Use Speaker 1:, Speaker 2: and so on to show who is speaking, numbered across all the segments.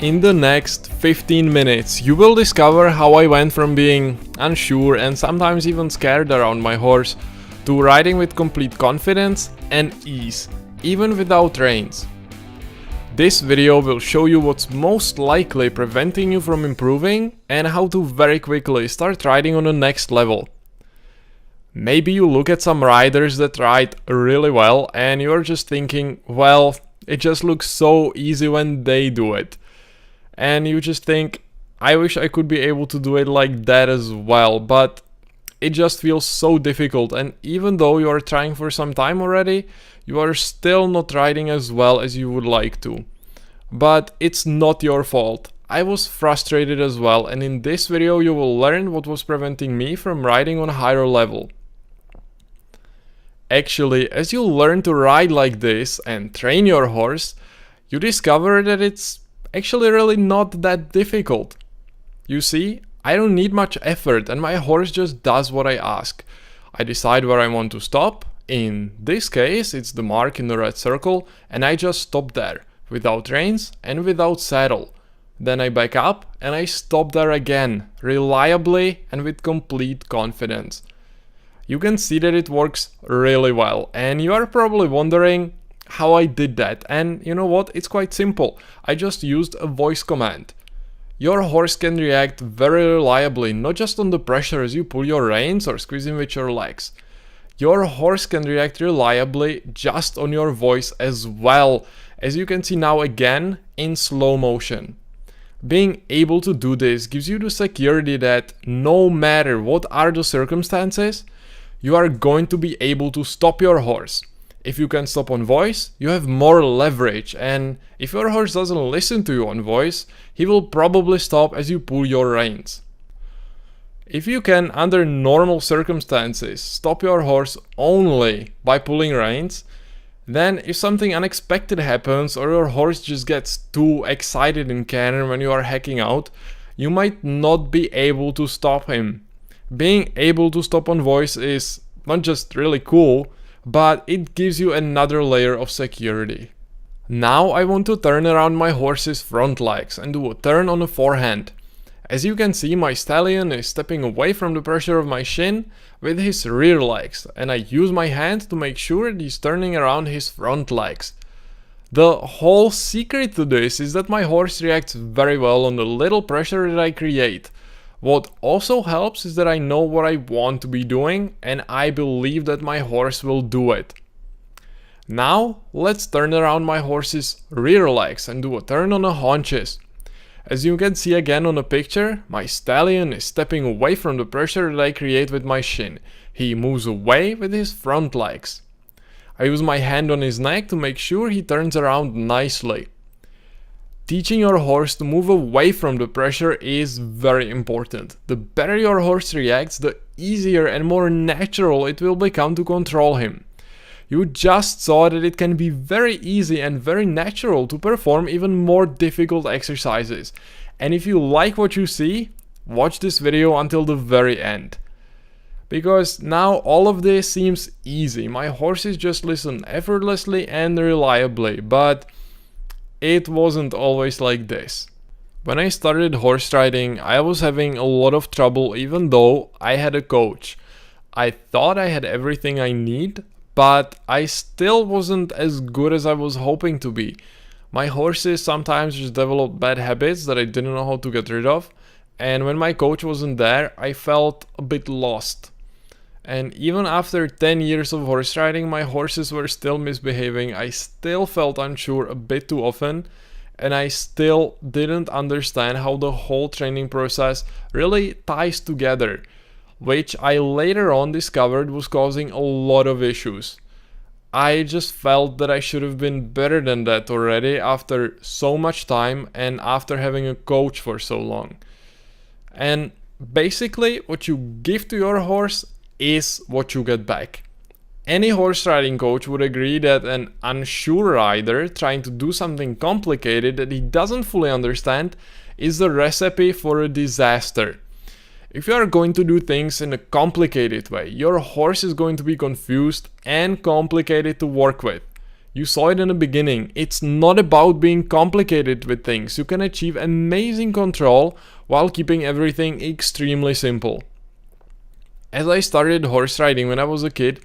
Speaker 1: In the next 15 minutes, you will discover how I went from being unsure and sometimes even scared around my horse to riding with complete confidence and ease, even without reins. This video will show you what's most likely preventing you from improving and how to very quickly start riding on the next level. Maybe you look at some riders that ride really well and you're just thinking, well, it just looks so easy when they do it. And you just think, I wish I could be able to do it like that as well, but it just feels so difficult, and even though you are trying for some time already, you are still not riding as well as you would like to. But it's not your fault. I was frustrated as well, and in this video you will learn what was preventing me from riding on a higher level. Actually, as you learn to ride like this and train your horse, you discover that it's actually really not that difficult. You see, I don't need much effort and my horse just does what I ask. I decide where I want to stop. In this case, it's the mark in the red circle, and I just stop there, without reins and without saddle. Then I back up and I stop there again, reliably and with complete confidence. You can see that it works really well, and you are probably wondering how I did that, and you know what, it's quite simple. I just used a voice command. Your horse can react very reliably, not just on the pressure as you pull your reins or squeeze in with your legs. Your horse can react reliably just on your voice as well, as you can see now again in slow motion. Being able to do this gives you the security that no matter what are the circumstances, you are going to be able to stop your horse. If you can stop on voice, you have more leverage, and if your horse doesn't listen to you on voice, he will probably stop as you pull your reins. If you can, under normal circumstances, stop your horse only by pulling reins, then if something unexpected happens or your horse just gets too excited in canter when you are hacking out, you might not be able to stop him. Being able to stop on voice is not just really cool, but it gives you another layer of security. Now I want to turn around my horse's front legs and do a turn on the forehand. As you can see, my stallion is stepping away from the pressure of my shin with his rear legs, and I use my hand to make sure that he's turning around his front legs. The whole secret to this is that my horse reacts very well on the little pressure that I create. What also helps is that I know what I want to be doing, and I believe that my horse will do it. Now let's turn around my horse's rear legs and do a turn on the haunches. As you can see again on the picture, my stallion is stepping away from the pressure that I create with my shin. He moves away with his front legs. I use my hand on his neck to make sure he turns around nicely. Teaching your horse to move away from the pressure is very important. The better your horse reacts, the easier and more natural it will become to control him. You just saw that it can be very easy and very natural to perform even more difficult exercises. And if you like what you see, watch this video until the very end. Because now all of this seems easy. My horses just listen effortlessly and reliably, but it wasn't always like this. When I started horse riding, I was having a lot of trouble even though I had a coach. I thought I had everything I need, but I still wasn't as good as I was hoping to be. My horses sometimes just developed bad habits that I didn't know how to get rid of, and when my coach wasn't there, I felt a bit lost. And even after 10 years of horse riding, my horses were still misbehaving. I still felt unsure a bit too often, and I still didn't understand how the whole training process really ties together, which I later on discovered was causing a lot of issues. I just felt that I should have been better than that already after so much time and after having a coach for so long. And basically, what you give to your horse is what you get back. Any horse riding coach would agree that an unsure rider trying to do something complicated that he doesn't fully understand is the recipe for a disaster. If you are going to do things in a complicated way, your horse is going to be confused and complicated to work with. You saw it in the beginning. It's not about being complicated with things. You can achieve amazing control while keeping everything extremely simple. As I started horse riding when I was a kid,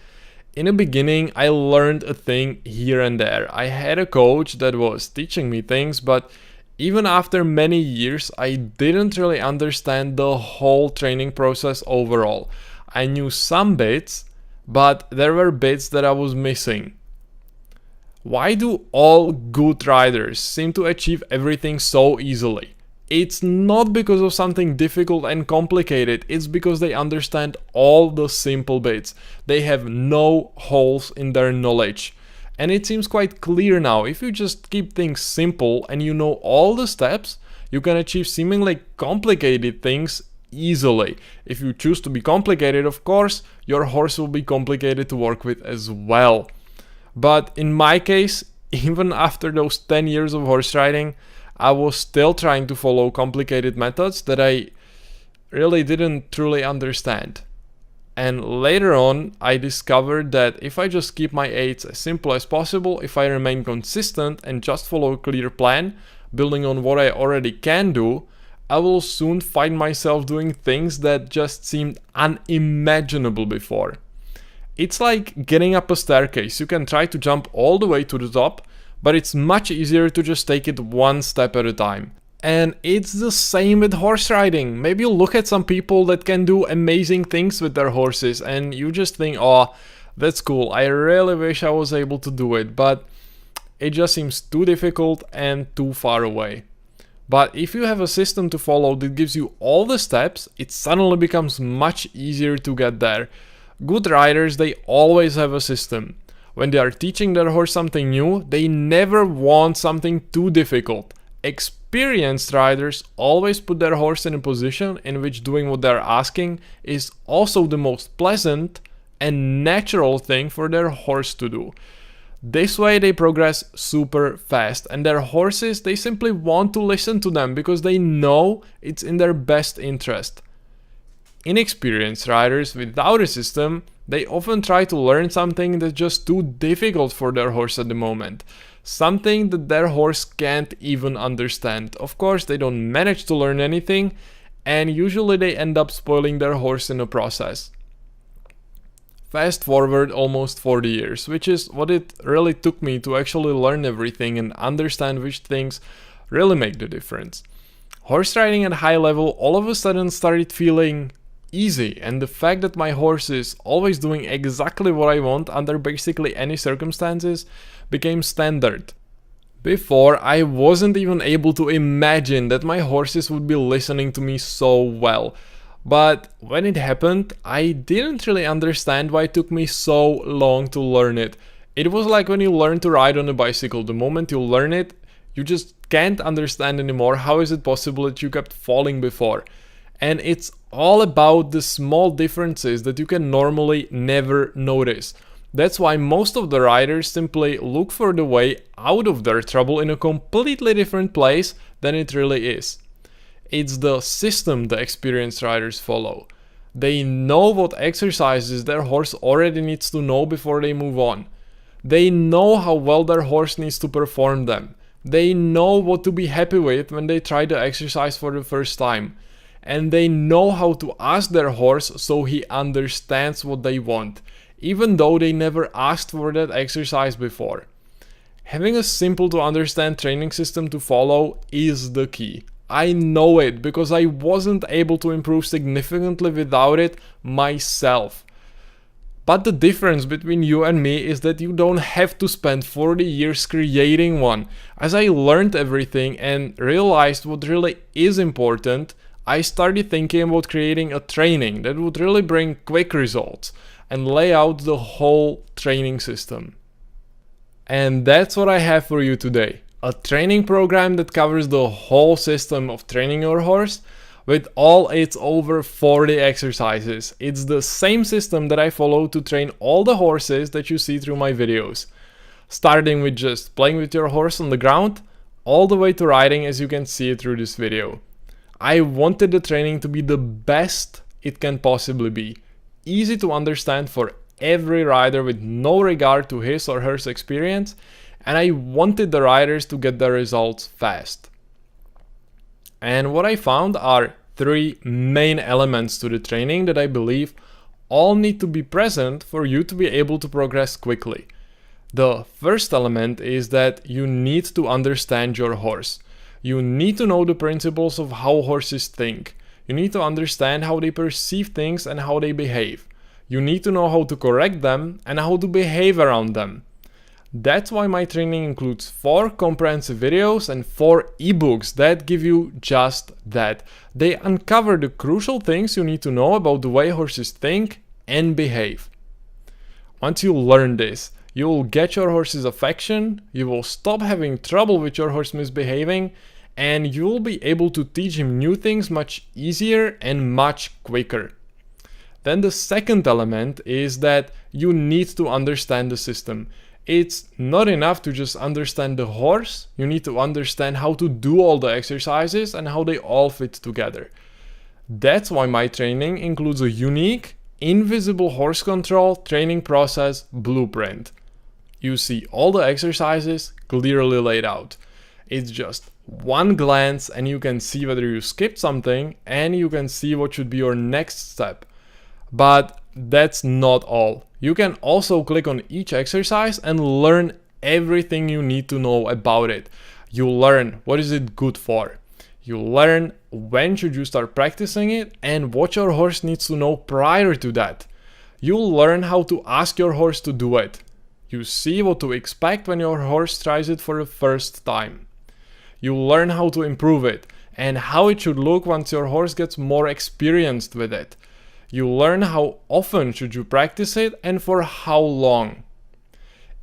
Speaker 1: in the beginning I learned a thing here and there. I had a coach that was teaching me things, but even after many years, I didn't really understand the whole training process overall. I knew some bits, but there were bits that I was missing. Why do all good riders seem to achieve everything so easily? It's not because of something difficult and complicated, it's because they understand all the simple bits. They have no holes in their knowledge. And it seems quite clear now, if you just keep things simple and you know all the steps, you can achieve seemingly complicated things easily. If you choose to be complicated, of course, your horse will be complicated to work with as well. But in my case, even after those 10 years of horse riding, I was still trying to follow complicated methods that I really didn't truly understand. And later on, I discovered that if I just keep my aids as simple as possible, if I remain consistent and just follow a clear plan, building on what I already can do, I will soon find myself doing things that just seemed unimaginable before. It's like getting up a staircase. You can try to jump all the way to the top, but it's much easier to just take it one step at a time. And it's the same with horse riding. Maybe you look at some people that can do amazing things with their horses and you just think, oh, that's cool. I really wish I was able to do it, but it just seems too difficult and too far away. But if you have a system to follow that gives you all the steps, it suddenly becomes much easier to get there. Good riders, they always have a system. When they are teaching their horse something new, they never want something too difficult. Experienced riders always put their horse in a position in which doing what they're asking is also the most pleasant and natural thing for their horse to do. This way they progress super fast, and their horses, they simply want to listen to them because they know it's in their best interest. Inexperienced riders without a system, they often try to learn something that's just too difficult for their horse at the moment. Something that their horse can't even understand. Of course, they don't manage to learn anything, and usually they end up spoiling their horse in the process. Fast forward almost 40 years, which is what it really took me to actually learn everything and understand which things really make the difference. Horse riding at high level all of a sudden started feeling easy, and the fact that my horse is always doing exactly what I want under basically any circumstances became standard. Before, I wasn't even able to imagine that my horses would be listening to me so well. But when it happened, I didn't really understand why it took me so long to learn it. It was like when you learn to ride on a bicycle. The moment you learn it, you just can't understand anymore how is it possible that you kept falling before. And it's all about the small differences that you can normally never notice. That's why most of the riders simply look for the way out of their trouble in a completely different place than it really is. It's the system the experienced riders follow. They know what exercises their horse already needs to know before they move on. They know how well their horse needs to perform them. They know what to be happy with when they try the exercise for the first time. And they know how to ask their horse so he understands what they want, even though they never asked for that exercise before. Having a simple to understand training system to follow is the key. I know it because I wasn't able to improve significantly without it myself. But the difference between you and me is that you don't have to spend 40 years creating one. As I learned everything and realized what really is important, I started thinking about creating a training that would really bring quick results and lay out the whole training system. And that's what I have for you today. A training program that covers the whole system of training your horse with all its over 40 exercises. It's the same system that I follow to train all the horses that you see through my videos. Starting with just playing with your horse on the ground, all the way to riding as you can see it through this video. I wanted the training to be the best it can possibly be. Easy to understand for every rider with no regard to his or her experience, and I wanted the riders to get the results fast. And what I found are 3 main elements to the training that I believe all need to be present for you to be able to progress quickly. The first element is that you need to understand your horse. You need to know the principles of how horses think. You need to understand how they perceive things and how they behave. You need to know how to correct them and how to behave around them. That's why my training includes 4 comprehensive videos and 4 ebooks that give you just that. They uncover the crucial things you need to know about the way horses think and behave. Once you learn this, you will get your horse's affection, you will stop having trouble with your horse misbehaving, and you will be able to teach him new things much easier and much quicker. Then the second element is that you need to understand the system. It's not enough to just understand the horse, you need to understand how to do all the exercises and how they all fit together. That's why my training includes a unique, invisible horse control training process blueprint. You see all the exercises clearly laid out. It's just one glance and you can see whether you skipped something and you can see what should be your next step. But that's not all. You can also click on each exercise and learn everything you need to know about it. You learn what is it good for. You learn when should you start practicing it and what your horse needs to know prior to that. You'll learn how to ask your horse to do it. You see what to expect when your horse tries it for the first time. You learn how to improve it and how it should look once your horse gets more experienced with it. You learn how often should you practice it and for how long.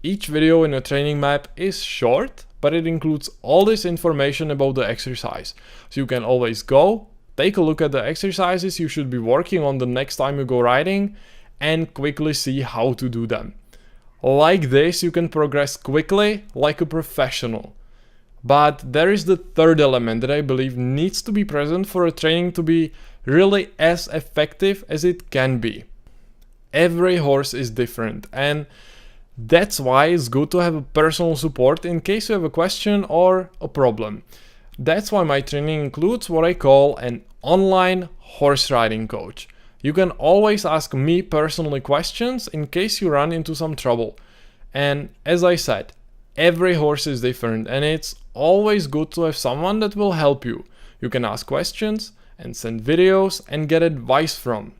Speaker 1: Each video in a training map is short, but it includes all this information about the exercise. So you can always go, take a look at the exercises you should be working on the next time you go riding, and quickly see how to do them. Like this, you can progress quickly like a professional. But there is the third element that I believe needs to be present for a training to be really as effective as it can be. Every horse is different, and that's why it's good to have a personal support in case you have a question or a problem. That's why my training includes what I call an online horse riding coach. You can always ask me personally questions in case you run into some trouble. And as I said, every horse is different and it's always good to have someone that will help you. You can ask questions and send videos and get advice from.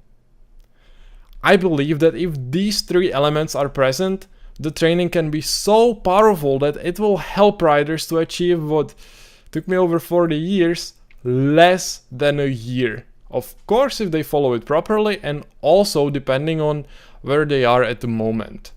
Speaker 1: I believe that if these 3 elements are present, the training can be so powerful that it will help riders to achieve what took me over 40 years, less than a year. Of course, if they follow it properly and also depending on where they are at the moment.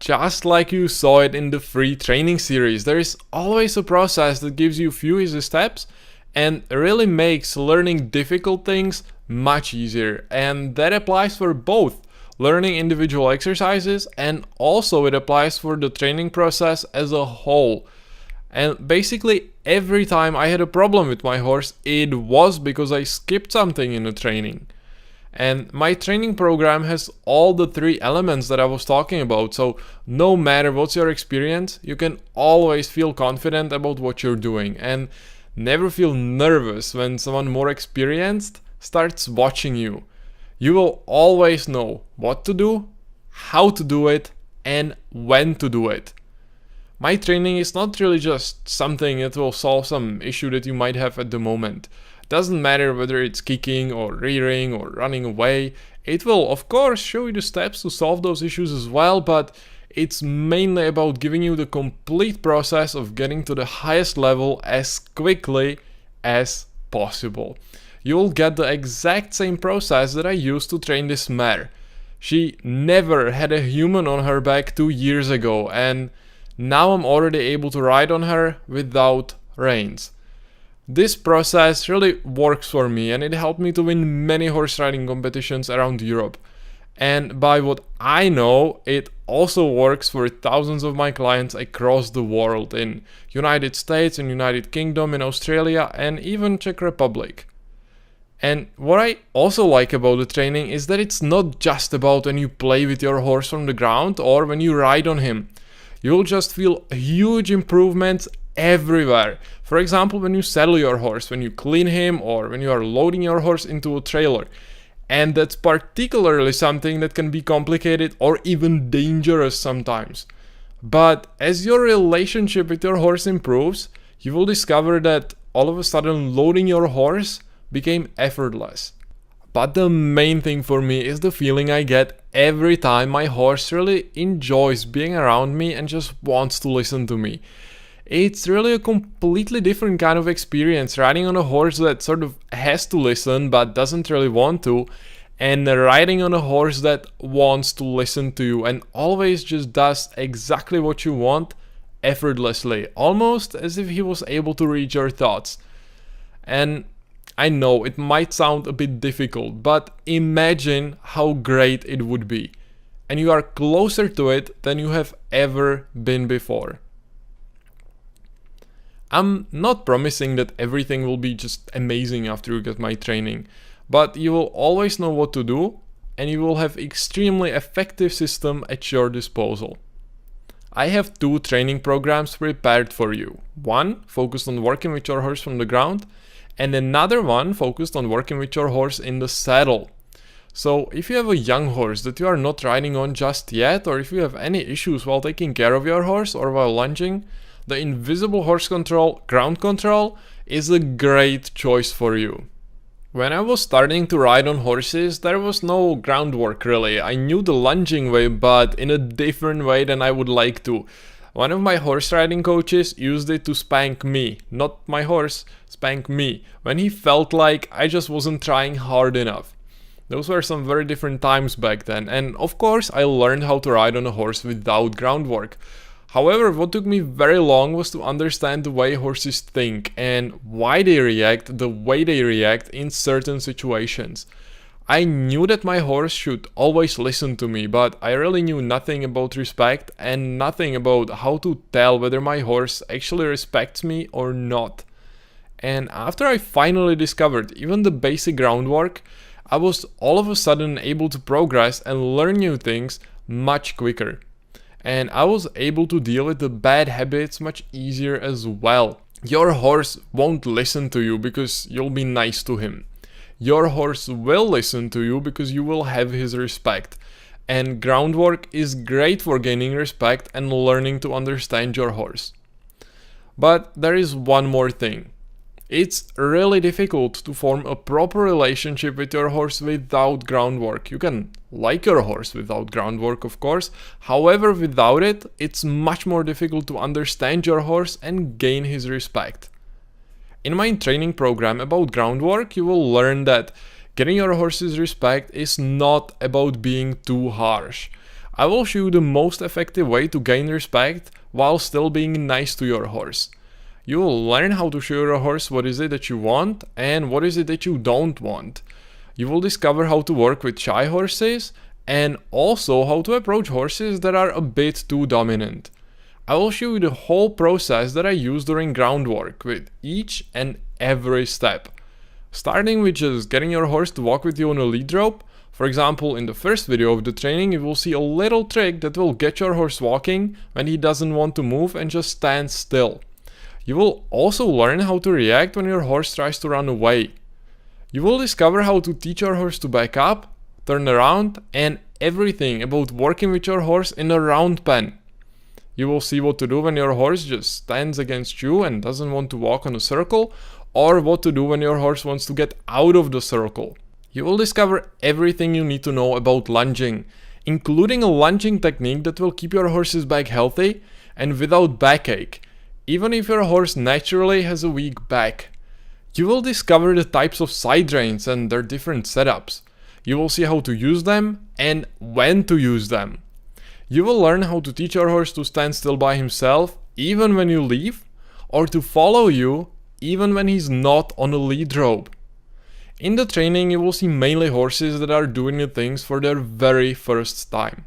Speaker 1: Just like you saw it in the free training series, there is always a process that gives you few easy steps and really makes learning difficult things much easier. And that applies for both learning individual exercises and also it applies for the training process as a whole. And basically every time I had a problem with my horse, it was because I skipped something in the training. And my training program has all the 3 elements that I was talking about. So no matter what's your experience, you can always feel confident about what you're doing and never feel nervous when someone more experienced starts watching you. You will always know what to do, how to do it, and when to do it. My training is not really just something that will solve some issue that you might have at the moment. Doesn't matter whether it's kicking or rearing or running away. It will of course show you the steps to solve those issues as well, but it's mainly about giving you the complete process of getting to the highest level as quickly as possible. You'll get the exact same process that I used to train this mare. She never had a human on her back 2 years ago, and now I'm already able to ride on her without reins. This process really works for me and it helped me to win many horse riding competitions around Europe. And by what I know, it also works for thousands of my clients across the world in United States, in United Kingdom, in Australia and even Czech Republic. And what I also like about the training is that it's not just about when you play with your horse from the ground or when you ride on him. You'll just feel huge improvements everywhere. For example, when you saddle your horse, when you clean him, or when you are loading your horse into a trailer. And that's particularly something that can be complicated or even dangerous sometimes. But as your relationship with your horse improves, you will discover that all of a sudden loading your horse became effortless. But the main thing for me is the feeling I get every time my horse really enjoys being around me and just wants to listen to me. It's really a completely different kind of experience riding on a horse that sort of has to listen but doesn't really want to, and riding on a horse that wants to listen to you and always just does exactly what you want effortlessly, almost as if he was able to read your thoughts. And I know it might sound a bit difficult, but imagine how great it would be. And you are closer to it than you have ever been before. I'm not promising that everything will be just amazing after you get my training, but you will always know what to do and you will have extremely effective system at your disposal. I have 2 training programs prepared for you. One focused on working with your horse from the ground, and another one focused on working with your horse in the saddle. So if you have a young horse that you are not riding on just yet, or if you have any issues while taking care of your horse or while lunging, the Invisible Horse Control Ground Control is a great choice for you. When I was starting to ride on horses, there was no groundwork really. I knew the lunging way, but in a different way than I would like to. One of my horse riding coaches used it to spank me, not my horse, spank me, when he felt like I just wasn't trying hard enough. Those were some very different times back then, and of course I learned how to ride on a horse without groundwork. However, what took me very long was to understand the way horses think and why they react the way they react in certain situations. I knew that my horse should always listen to me, but I really knew nothing about respect and nothing about how to tell whether my horse actually respects me or not. And after I finally discovered even the basic groundwork, I was all of a sudden able to progress and learn new things much quicker. And I was able to deal with the bad habits much easier as well. Your horse won't listen to you because you'll be nice to him. Your horse will listen to you because you will have his respect. And groundwork is great for gaining respect and learning to understand your horse. But there is one more thing. It's really difficult to form a proper relationship with your horse without groundwork. You can like your horse without groundwork, of course. However, without it, it's much more difficult to understand your horse and gain his respect. In my training program about groundwork, you will learn that getting your horse's respect is not about being too harsh. I will show you the most effective way to gain respect while still being nice to your horse. You will learn how to show your horse what is it that you want and what is it that you don't want. You will discover how to work with shy horses and also how to approach horses that are a bit too dominant. I will show you the whole process that I use during groundwork with each and every step. Starting with just getting your horse to walk with you on a lead rope. For example, in the first video of the training, you will see a little trick that will get your horse walking when he doesn't want to move and just stand still. You will also learn how to react when your horse tries to run away. You will discover how to teach your horse to back up, turn around, and everything about working with your horse in a round pen. You will see what to do when your horse just stands against you and doesn't want to walk on a circle, or what to do when your horse wants to get out of the circle. You will discover everything you need to know about lunging, including a lunging technique that will keep your horse's back healthy and without backache, even if your horse naturally has a weak back. You will discover the types of side reins and their different setups. You will see how to use them and when to use them. You will learn how to teach your horse to stand still by himself even when you leave, or to follow you even when he's not on a lead rope. In the training you will see mainly horses that are doing the things for their very first time.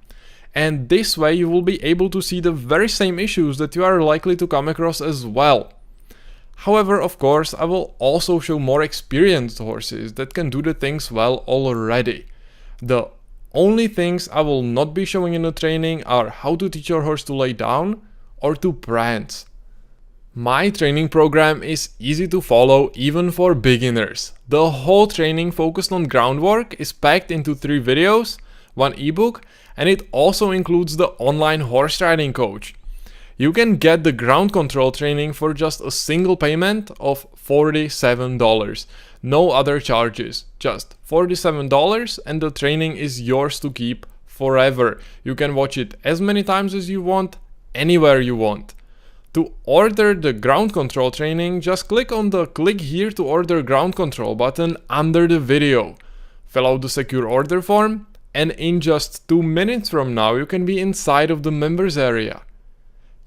Speaker 1: And this way you will be able to see the very same issues that you are likely to come across as well. However, of course, I will also show more experienced horses that can do the things well already. The only things I will not be showing in the training are how to teach your horse to lay down or to prance. My training program is easy to follow even for beginners. The whole training focused on groundwork is packed into 3 videos, 1 ebook, and it also includes the online horse riding coach. You can get the ground control training for just a single payment of $47. No other charges, just $47, and the training is yours to keep forever. You can watch it as many times as you want, anywhere you want. To order the ground control training, just click on the click here to order ground control button under the video. Fill out the secure order form, and in just 2 minutes from now you can be inside of the members area.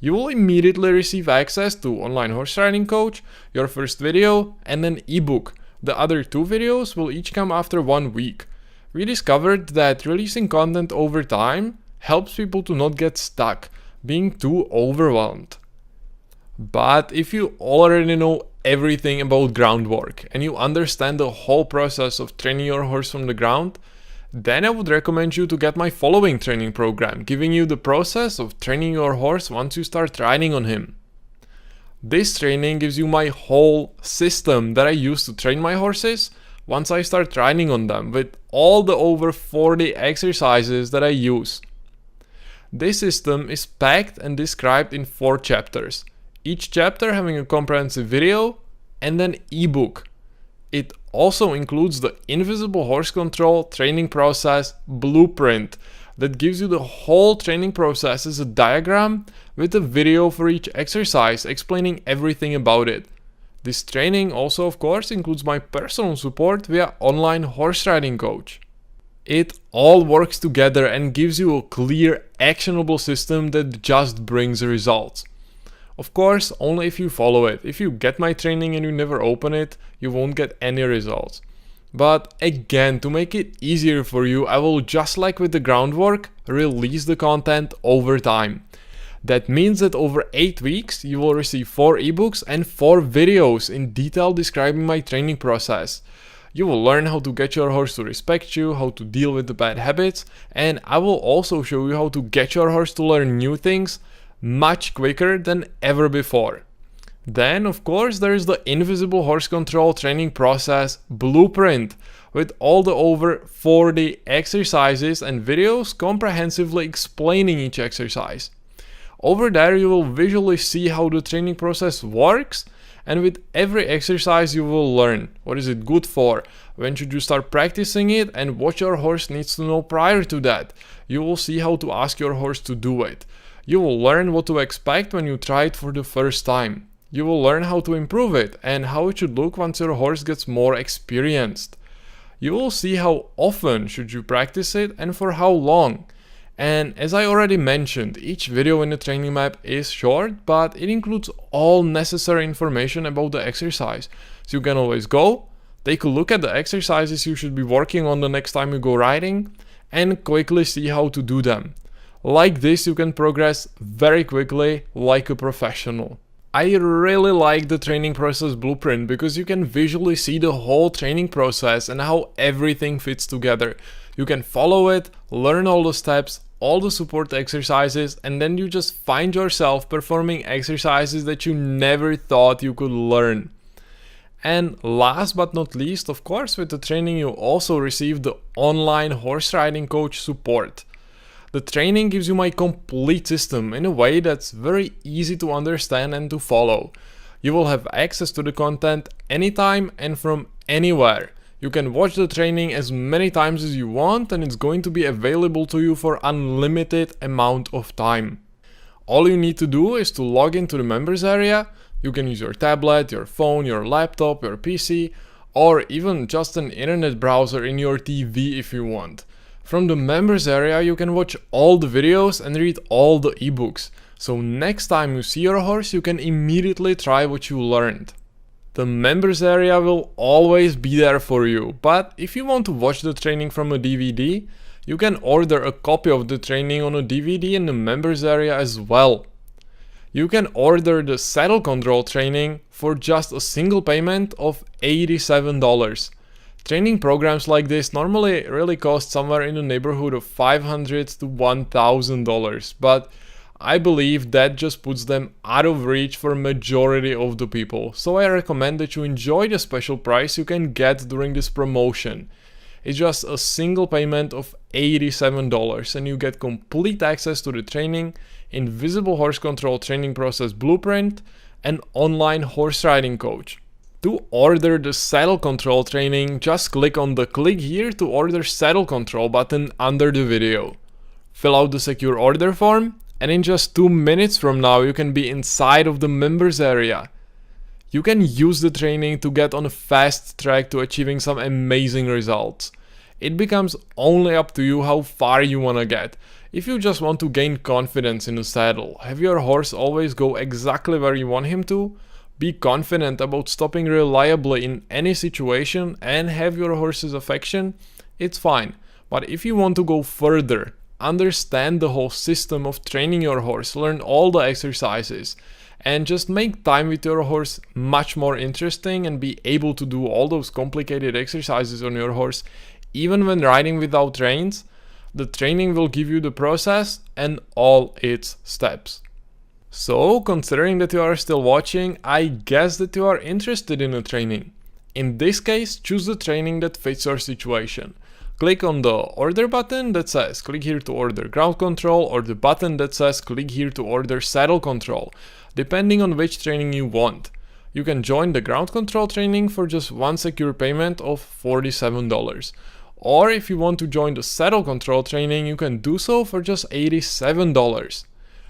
Speaker 1: You will immediately receive access to online horse riding coach, your first video, and an ebook. The other 2 videos will each come after 1 week. We discovered that releasing content over time helps people to not get stuck, being too overwhelmed. But if you already know everything about groundwork and you understand the whole process of training your horse from the ground, then I would recommend you to get my following training program, giving you the process of training your horse once you start riding on him. This training gives you my whole system that I use to train my horses once I start riding on them, with all the over 40 exercises that I use. This system is packed and described in 4 chapters, each chapter having a comprehensive video and an ebook. It also includes the Invisible Horse Control training process blueprint that gives you the whole training process as a diagram with a video for each exercise explaining everything about it. This training also, of course, includes my personal support via online horse riding coach. It all works together and gives you a clear, actionable system that just brings results. Of course, only if you follow it. If you get my training and you never open it, you won't get any results. But again, to make it easier for you, I will, just like with the groundwork, release the content over time. That means that over 8 weeks, you will receive 4 ebooks and 4 videos in detail describing my training process. You will learn how to get your horse to respect you, how to deal with the bad habits, and I will also show you how to get your horse to learn new things much quicker than ever before. Then, of course, there is the Invisible Horse Control training process blueprint with all the over 40 exercises and videos comprehensively explaining each exercise. Over there you will visually see how the training process works, and with every exercise you will learn what is it good for, when should you start practicing it, and what your horse needs to know prior to that. You will see how to ask your horse to do it. You will learn what to expect when you try it for the first time. You will learn how to improve it and how it should look once your horse gets more experienced. You will see how often should you practice it and for how long. And as I already mentioned, each video in the training map is short, but it includes all necessary information about the exercise. So you can always go, take a look at the exercises you should be working on the next time you go riding, and quickly see how to do them. Like this, you can progress very quickly like a professional. I really like the training process blueprint because you can visually see the whole training process and how everything fits together. You can follow it, learn all the steps, all the support exercises, and then you just find yourself performing exercises that you never thought you could learn. And last but not least, of course, with the training you also receive the online horse riding coach support. The training gives you my complete system in a way that's very easy to understand and to follow. You will have access to the content anytime and from anywhere. You can watch the training as many times as you want, and it's going to be available to you for unlimited amount of time. All you need to do is to log into the members area. You can use your tablet, your phone, your laptop, your PC, or even just an internet browser in your TV if you want. From the members area you can watch all the videos and read all the ebooks, so next time you see your horse you can immediately try what you learned. The members area will always be there for you, but if you want to watch the training from a DVD, you can order a copy of the training on a DVD in the members area as well. You can order the saddle control training for just a single payment of $87. Training programs like this normally really cost somewhere in the neighborhood of $500 to $1,000, but I believe that just puts them out of reach for majority of the people. So I recommend that you enjoy the special price you can get during this promotion. It's just a single payment of $87 and you get complete access to the training, invisible horse control training process blueprint, and online horse riding coach. To order the saddle control training, just click on the click here to order saddle control button under the video. Fill out the secure order form, and in just 2 minutes from now you can be inside of the members area. You can use the training to get on a fast track to achieving some amazing results. It becomes only up to you how far you wanna get. If you just want to gain confidence in the saddle, have your horse always go exactly where you want him to, be confident about stopping reliably in any situation, and have your horse's affection, it's fine. But if you want to go further, understand the whole system of training your horse, learn all the exercises, and just make time with your horse much more interesting and be able to do all those complicated exercises on your horse, even when riding without reins, the training will give you the process and all its steps. So, considering that you are still watching, I guess that you are interested in a training. In this case, choose the training that fits your situation. Click on the order button that says click here to order ground control, or the button that says click here to order saddle control, depending on which training you want. You can join the ground control training for just one secure payment of $47. Or if you want to join the saddle control training, you can do so for just $87.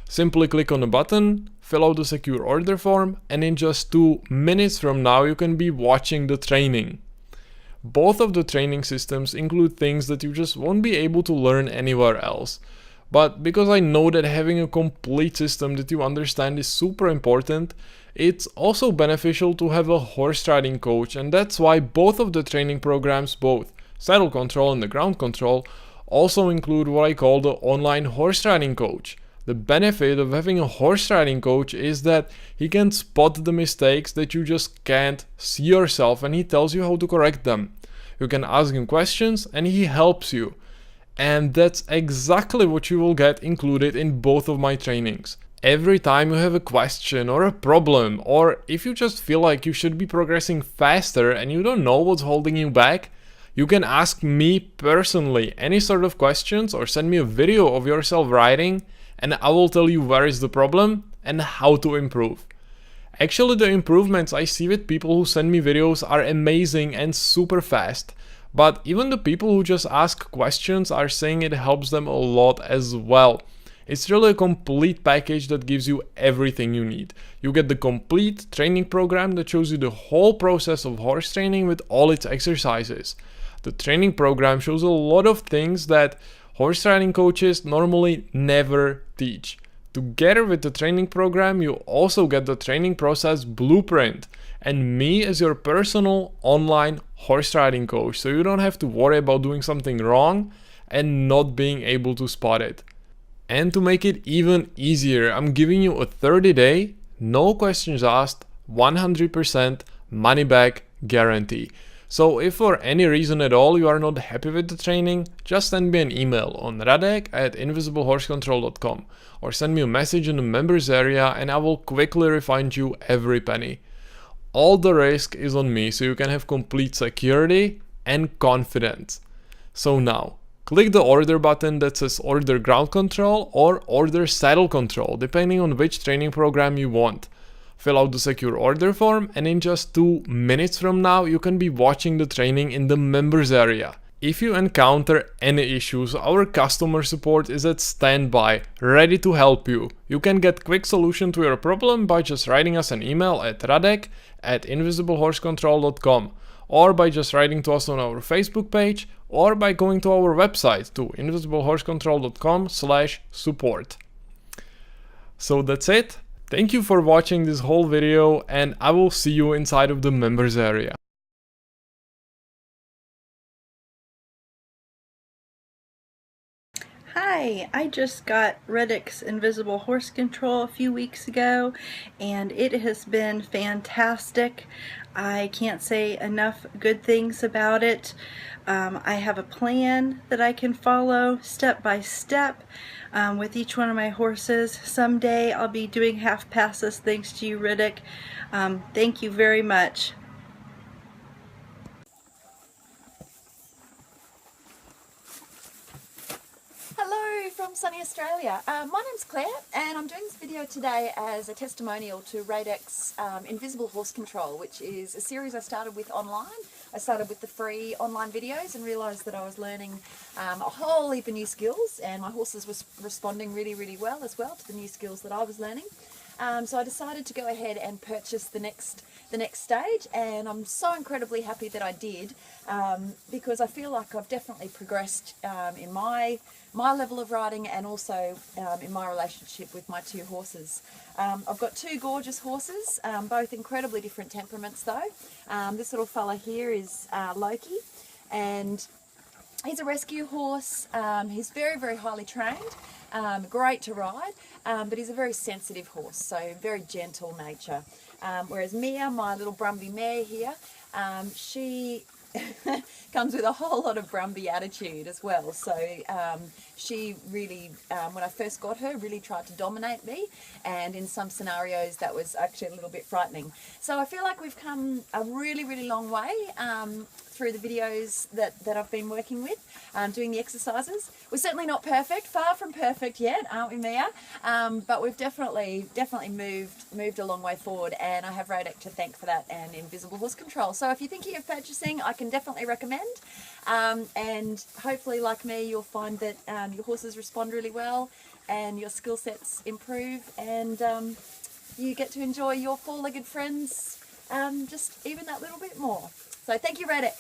Speaker 1: Simply click on the button, fill out the secure order form, and in just 2 minutes from now you can be watching the training. Both of the training systems include things that you just won't be able to learn anywhere else. But because I know that having a complete system that you understand is super important, it's also beneficial to have a horse riding coach, and that's why both of the training programs, both saddle control and the ground control, also include what I call the online horse riding coach. The benefit of having a horse riding coach is that he can spot the mistakes that you just can't see yourself, and he tells you how to correct them. You can ask him questions and he helps you. And that's exactly what you will get included in both of my trainings. Every time you have a question or a problem, or if you just feel like you should be progressing faster and you don't know what's holding you back, you can ask me personally any sort of questions or send me a video of yourself riding, and I will tell you where is the problem and how to improve. Actually, the improvements I see with people who send me videos are amazing and super fast. But even the people who just ask questions are saying it helps them a lot as well. It's really a complete package that gives you everything you need. You get the complete training program that shows you the whole process of horse training with all its exercises. The training program shows a lot of things that horse riding coaches normally never teach. Together with the training program, you also get the training process blueprint and me as your personal online horse riding coach, so you don't have to worry about doing something wrong and not being able to spot it. And to make it even easier, I'm giving you a 30-day, no questions asked, 100% money back guarantee. So if for any reason at all you are not happy with the training, just send me an email on radek@invisiblehorsecontrol.com or send me a message in the members area and I will quickly refund you every penny. All the risk is on me, so you can have complete security and confidence. So now, click the order button that says order ground control or order saddle control, depending on which training program you want. Fill out the secure order form and in just 2 minutes from now you can be watching the training in the members area. If you encounter any issues, our customer support is at standby, ready to help you. You can get quick solution to your problem by just writing us an email at radek@invisiblehorsecontrol.com or by just writing to us on our Facebook page or by going to our website to invisiblehorsecontrol.com/support. So that's it. Thank you for watching this whole video and I will see you inside of the members area.
Speaker 2: Hi, Hi, I just got Radek's Invisible Horse Control a few weeks ago and it has been fantastic. I can't say enough good things about it. I have a plan that I can follow step by step with each one of my horses. Someday I'll be doing half passes thanks to you, Radek. Thank you very much.
Speaker 3: Hello from sunny Australia. My name's Claire and I'm doing this video today as a testimonial to Radek's Invisible Horse Control, which is a series I started with online. I started with the free online videos and realised that I was learning a whole heap of new skills, and my horses were responding really well as well to the new skills that I was learning. So I decided to go ahead and purchase the next stage, and I'm so incredibly happy that I did, because I feel like I've definitely progressed in my level of riding, and also in my relationship with my two horses. I've got two gorgeous horses, both incredibly different temperaments though. This little fella here is Loki, and he's a rescue horse. He's very highly trained, great to ride, but he's a very sensitive horse, so very gentle nature. Whereas Mia, my little Brumby mare here, she comes with a whole lot of Brumby attitude as well. So she really, when I first got her, really tried to dominate me, and in some scenarios that was actually a little bit frightening. So I feel like we've come a really long way through the videos that I've been working with, doing the exercises. We're certainly not perfect, far from perfect yet, aren't we, Mia? But we've definitely moved a long way forward, and I have Radek to thank for that, and Invisible Horse Control. So if you're thinking of purchasing, I can definitely recommend, and hopefully, like me, you'll find that your horses respond really well and your skill sets improve, and you get to enjoy your four-legged friends just even that little bit more. So thank you, Radek.